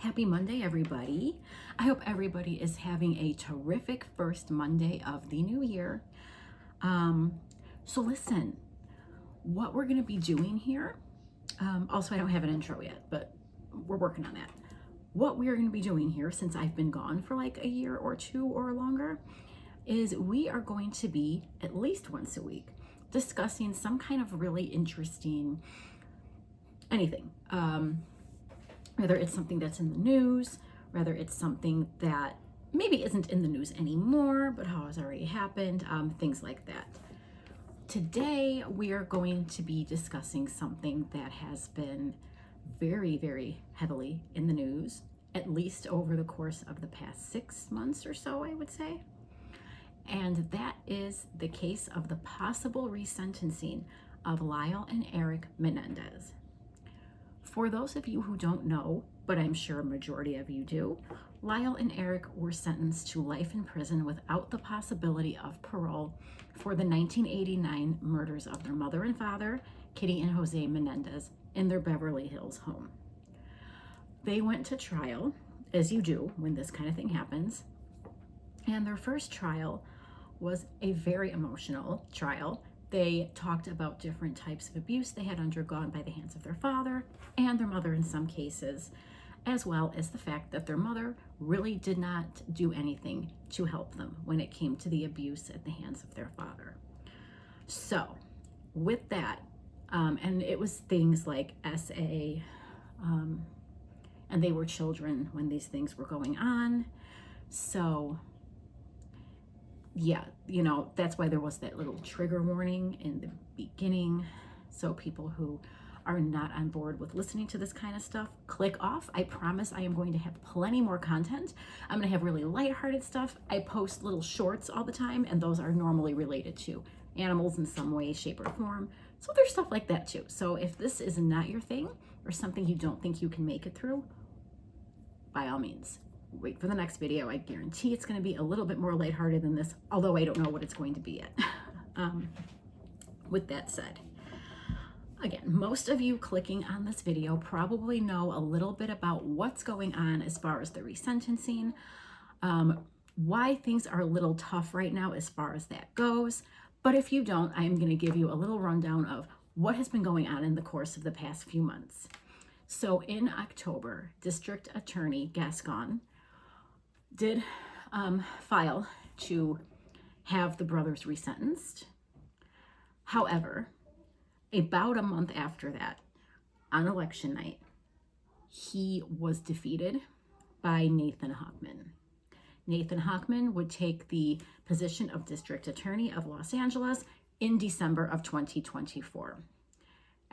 Happy Monday, everybody. I hope everybody is having a terrific first Monday of the new year. So listen, what we're going to be doing here, also I don't have an intro yet, but we're working on that. What we are going to be doing here, since I've been gone for like a year or two or longer, is we are going to be, at least once a week, discussing some kind of really interesting anything. Whether it's something that's in the news, whether it's something that maybe isn't in the news anymore, but has already happened, things like that. Today, we are going to be discussing something that has been very, very heavily in the news, at least over the course of the past 6 months or so, I would say. And that is the case of the possible resentencing of Lyle and Erik Menendez. For those of you who don't know, but I'm sure a majority of you do, Lyle and Erik were sentenced to life in prison without the possibility of parole for the 1989 murders of their mother and father, Kitty and Jose Menendez, in their Beverly Hills home. They went to trial, as you do when this kind of thing happens, and their first trial was a very emotional trial. They talked about different types of abuse they had undergone by the hands of their father and their mother in some cases, as well as the fact that their mother really did not do anything to help them when it came to the abuse at the hands of their father. So with that, and it was things like SA, and they were children when these things were going on. So yeah, that's why there was that little trigger warning in the beginning. So people who are not on board with listening to this kind of stuff, click off. I promise I am going to have plenty more content. I'm going to have really lighthearted stuff. I post little shorts all the time, and those are normally related to animals in some way, shape, or form. So there's stuff like that too. So if this is not your thing or something you don't think you can make it through, by all means, wait for the next video. I guarantee it's going to be a little bit more lighthearted than this, although I don't know what it's going to be yet. With that said, again, most of you clicking on this video probably know a little bit about what's going on as far as the resentencing, why things are a little tough right now as far as that goes. But if you don't, I'm going to give you a little rundown of what has been going on in the course of the past few months. So in October, District Attorney Gascon did file to have the brothers resentenced. However, about a month after that, on election night, he was defeated by Nathan Hochman. Nathan Hochman would take the position of District Attorney of Los Angeles in December of 2024.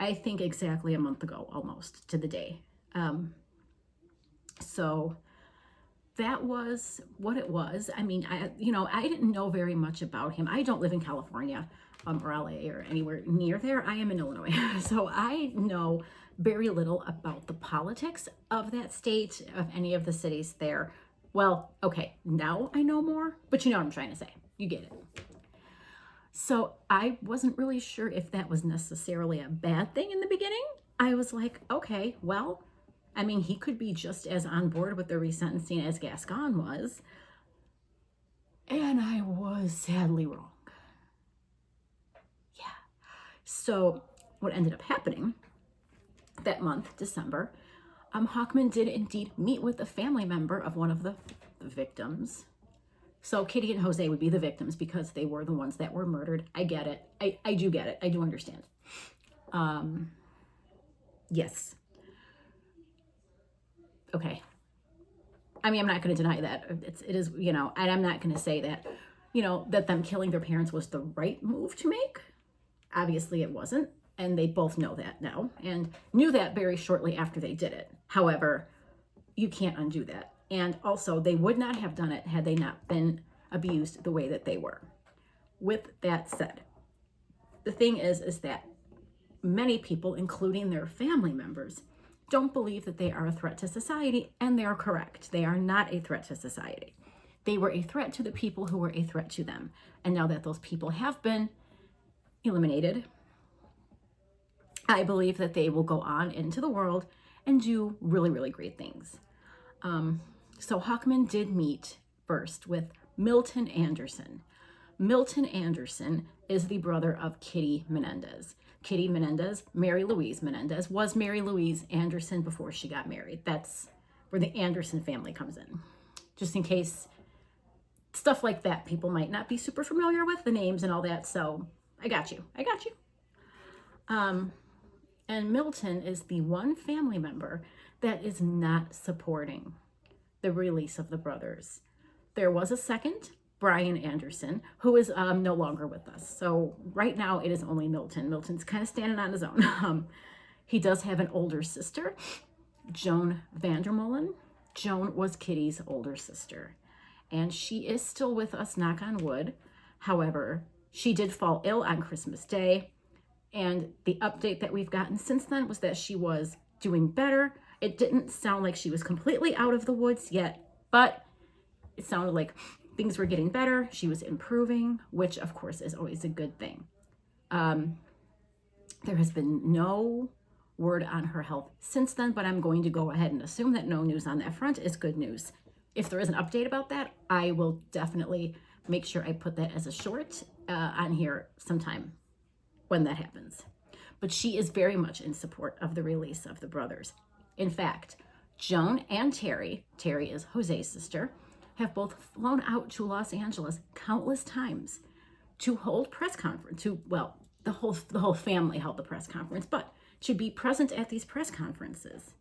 I think exactly a month ago, almost to the day. So that was what it was. I mean, I didn't know very much about him. I don't live in California or LA or anywhere near there. I am in Illinois. So I know very little about the politics of that state, of any of the cities there. Well, okay, now I know more, but you know what I'm trying to say. You get it. So I wasn't really sure if that was necessarily a bad thing in the beginning. I was like, okay, well, I mean, he could be just as on board with the resentencing as Gascon was. And I was sadly wrong. Yeah. So what ended up happening that month, December, Hochman did indeed meet with a family member of one of the victims. So Kitty and Jose would be the victims because they were the ones that were murdered. I get it. I do get it. I do understand. Yes. Okay. I mean, I'm not going to deny that. It is, and I'm not going to say that, that them killing their parents was the right move to make. Obviously it wasn't. And they both know that now and knew that very shortly after they did it. However, you can't undo that. And also, they would not have done it had they not been abused the way that they were. With that said, the thing is that many people, including their family members, don't believe that they are a threat to society, and they are correct. They are not a threat to society. They were a threat to the people who were a threat to them. And now that those people have been eliminated, I believe that they will go on into the world and do really, really great things. So Hockman did meet first with Milton Anderson. Milton Anderson is the brother of Kitty Menendez. Kitty Menendez, Mary Louise Menendez, was Mary Louise Anderson before she got married. That's where the Anderson family comes in. Just in case stuff like that, people might not be super familiar with the names and all that. So I got you. And Milton is the one family member that is not supporting the release of the brothers. There was a second, Brian Anderson, who is no longer with us. So right now it is only Milton. Milton's kind of standing on his own. He does have an older sister, Joan Vandermolen. Joan was Kitty's older sister, and she is still with us, knock on wood. However, she did fall ill on Christmas Day, and the update that we've gotten since then was that she was doing better. It didn't sound like she was completely out of the woods yet, but it sounded like things were getting better. She was improving, which of course is always a good thing. There has been no word on her health since then, but I'm going to go ahead and assume that no news on that front is good news. If there is an update about that, I will definitely make sure I put that as a short on here sometime when that happens. But she is very much in support of the release of the brothers. In fact, Joan and Terry is Jose's sister, have both flown out to Los Angeles countless times to hold press conference. The whole family held the press conference, but to be present at these press conferences,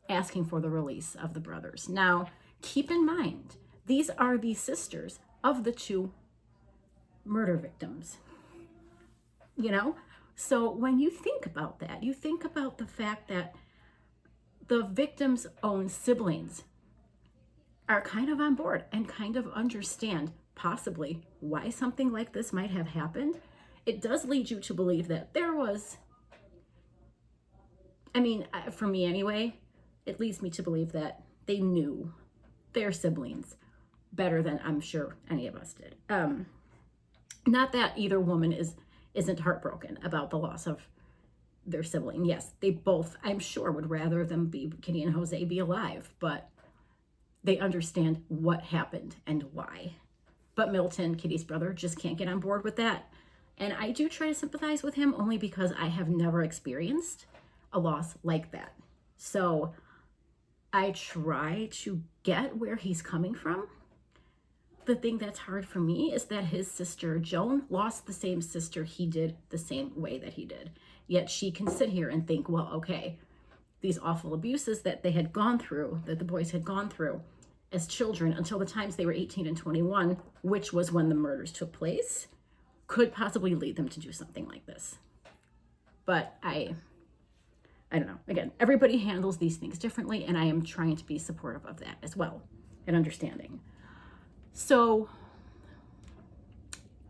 asking for the release of the brothers. Now, keep in mind, these are the sisters of the two murder victims. So when you think about that, you think about the fact that the victim's own siblings are kind of on board and kind of understand possibly why something like this might have happened. It does lead you to believe that there was, for me anyway, it leads me to believe that they knew their siblings better than I'm sure any of us did. Not that either woman isn't heartbroken about the loss of their sibling. Yes, they both, I'm sure, would rather them be, Kitty and Jose, be alive, but they understand what happened and why. But Milton, Kitty's brother, just can't get on board with that. And I do try to sympathize with him only because I have never experienced a loss like that. So I try to get where he's coming from. The thing that's hard for me is that his sister, Joan, lost the same sister he did the same way that he did. Yet she can sit here and think, well, okay, these awful abuses that they had gone through, that the boys had gone through as children until the times they were 18 and 21, which was when the murders took place, could possibly lead them to do something like this. But I don't know. Again, everybody handles these things differently, and I am trying to be supportive of that as well and understanding. So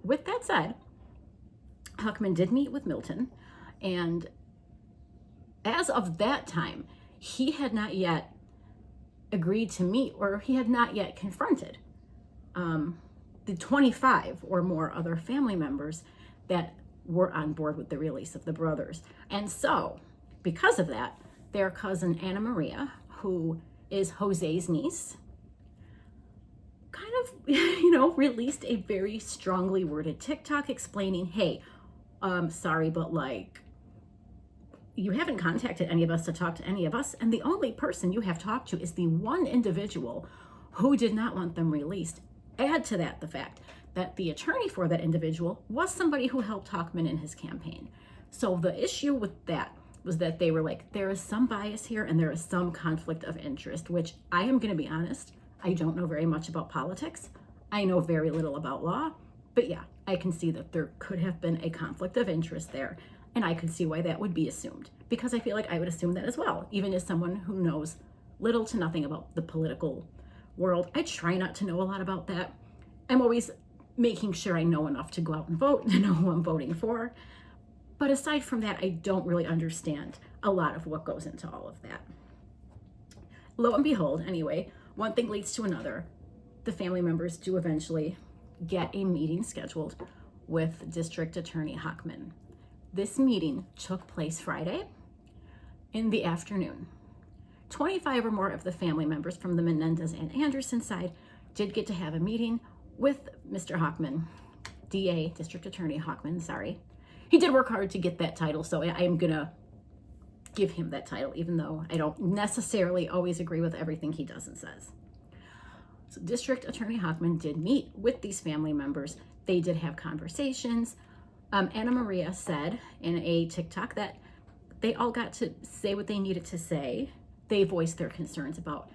with that said, Hockman did meet with Milton, and as of that time, he had not yet agreed to meet, or he had not yet confronted the 25 or more other family members that were on board with the release of the brothers. And so, because of that, their cousin Anna Maria, who is Jose's niece, kind of, released a very strongly worded TikTok explaining, hey, sorry, but you haven't contacted any of us to talk to any of us, and the only person you have talked to is the one individual who did not want them released. Add to that the fact that the attorney for that individual was somebody who helped Hockman in his campaign. So the issue with that was that they were like, there is some bias here and there is some conflict of interest, which I am going to be honest, I don't know very much about politics. I know very little about law, but yeah, I can see that there could have been a conflict of interest there. And I could see why that would be assumed, because I feel like I would assume that as well, even as someone who knows little to nothing about the political world. I try not to know a lot about that. I'm always making sure I know enough to go out and vote and know who I'm voting for. But aside from that, I don't really understand a lot of what goes into all of that. Lo and behold, anyway, one thing leads to another. The family members do eventually get a meeting scheduled with District Attorney Hockman. This meeting took place Friday in the afternoon. 25 or more of the family members from the Menendez and Anderson side did get to have a meeting with Mr. Hochman, DA, District Attorney Hochman, sorry. He did work hard to get that title, so I'm gonna give him that title, even though I don't necessarily always agree with everything he does and says. So District Attorney Hochman did meet with these family members. They did have conversations. Anna Maria said in a TikTok that they all got to say what they needed to say. They voiced their concerns about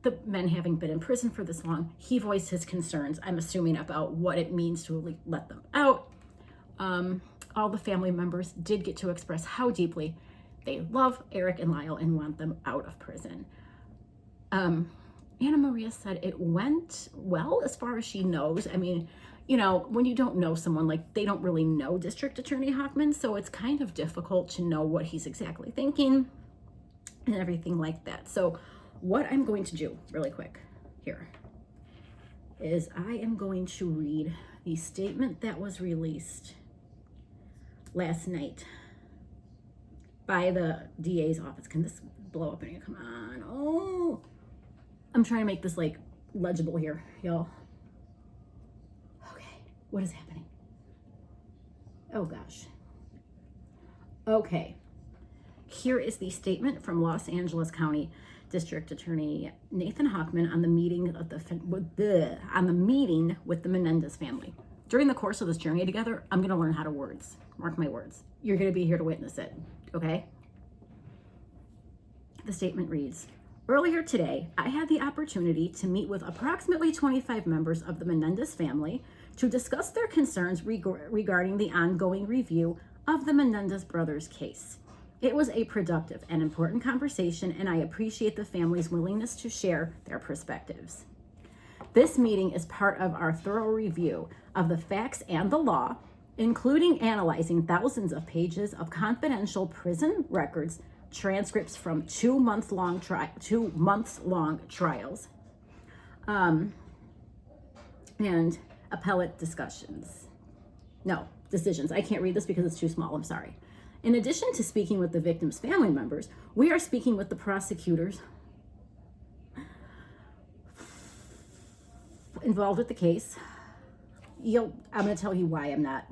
the men having been in prison for this long. He voiced his concerns, I'm assuming, about what it means to let them out. All the family members did get to express how deeply they love Erik and Lyle and want them out of prison. Anna Maria said it went well as far as she knows. I mean, you know, when you don't know someone, like, they don't really know District Attorney Hochman, so it's kind of difficult to know what he's exactly thinking and everything like that. So what I'm going to do really quick here is I am going to read the statement that was released last night by the DA's office. Can this blow up in here? Come on. Oh, I'm trying to make this like legible here, y'all. Okay, what is happening? Oh gosh. Okay, here is the statement from Los Angeles County District Attorney Nathan Hochman on the meeting with the Menendez family. During the course of this journey together, I'm going to learn how to words. Mark my words. You're going to be here to witness it, okay? The statement reads, earlier today, I had the opportunity to meet with approximately 25 members of the Menendez family to discuss their concerns regarding the ongoing review of the Menendez brothers' case. It was a productive and important conversation, and I appreciate the family's willingness to share their perspectives. This meeting is part of our thorough review of the facts and the law, including analyzing thousands of pages of confidential prison records, transcripts from 2 months long trials, and appellate decisions. I can't read this because it's too small. I'm sorry. In addition to speaking with the victims' family members, we are speaking with the prosecutors involved with the case. I'm going to tell you why I'm not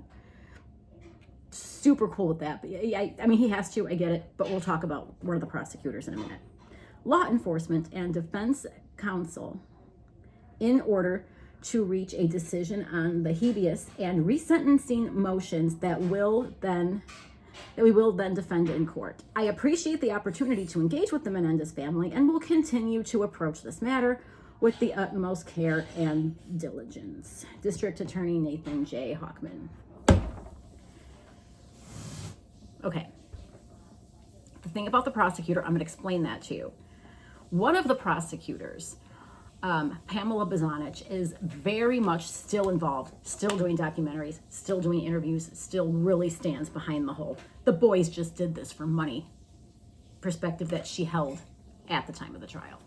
super cool with that. But I mean, he has to, I get it, but we'll talk about one of the prosecutors in a minute. Law enforcement and defense counsel, in order to reach a decision on the habeas and resentencing motions that we will then defend in court. I appreciate the opportunity to engage with the Menendez family and will continue to approach this matter with the utmost care and diligence. District Attorney Nathan J. Hochman. Okay. The thing about the prosecutor, I'm going to explain that to you. One of the prosecutors, Pamela Bazanich, is very much still involved, still doing documentaries, still doing interviews, still really stands behind the whole. The boys just did this for money perspective that she held at the time of the trial.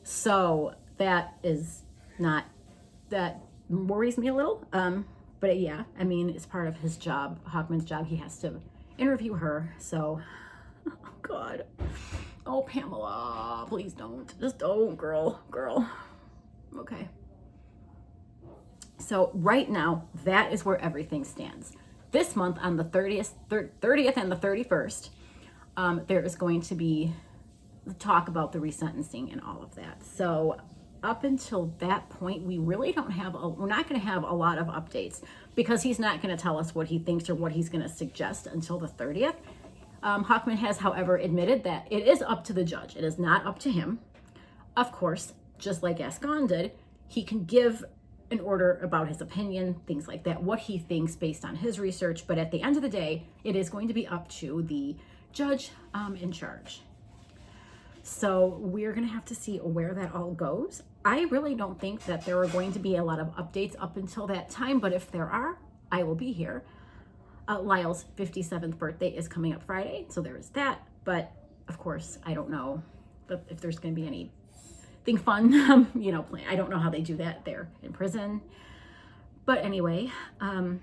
So that worries me a little. But yeah, I mean, it's part of his job, Hochman's job. He has to interview her. So, oh God. Oh, Pamela, please don't. Just don't, girl. Okay. So right now, that is where everything stands. This month, on the 30th and the 31st, there is going to be talk about the resentencing and all of that. So up until that point, we really don't have, we're not going to have a lot of updates because he's not going to tell us what he thinks or what he's going to suggest until the 30th. Hochman has, however, admitted that it is up to the judge. It is not up to him. Of course, just like Gascon did, he can give an order about his opinion, things like that, what he thinks based on his research. But at the end of the day, it is going to be up to the judge in charge. So we're going to have to see where that all goes. I really don't think that there are going to be a lot of updates up until that time, but if there are, I will be here. Lyle's 57th birthday is coming up Friday, so there is that. But of course, I don't know if there's going to be anything fun, I don't know how they do that there in prison. But anyway, I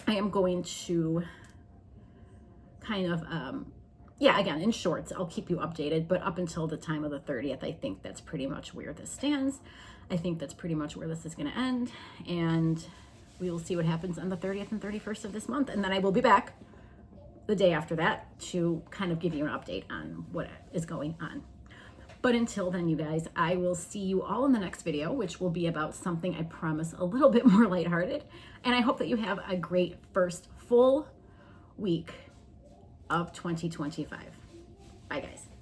am going to kind of yeah, again, in shorts, I'll keep you updated, but up until the time of the 30th, I think that's pretty much where this stands. I think that's pretty much where this is going to end, and we will see what happens on the 30th and 31st of this month, and then I will be back the day after that to kind of give you an update on what is going on. But until then, you guys, I will see you all in the next video, which will be about something, I promise, a little bit more lighthearted, and I hope that you have a great first full week of 2025. Bye, guys.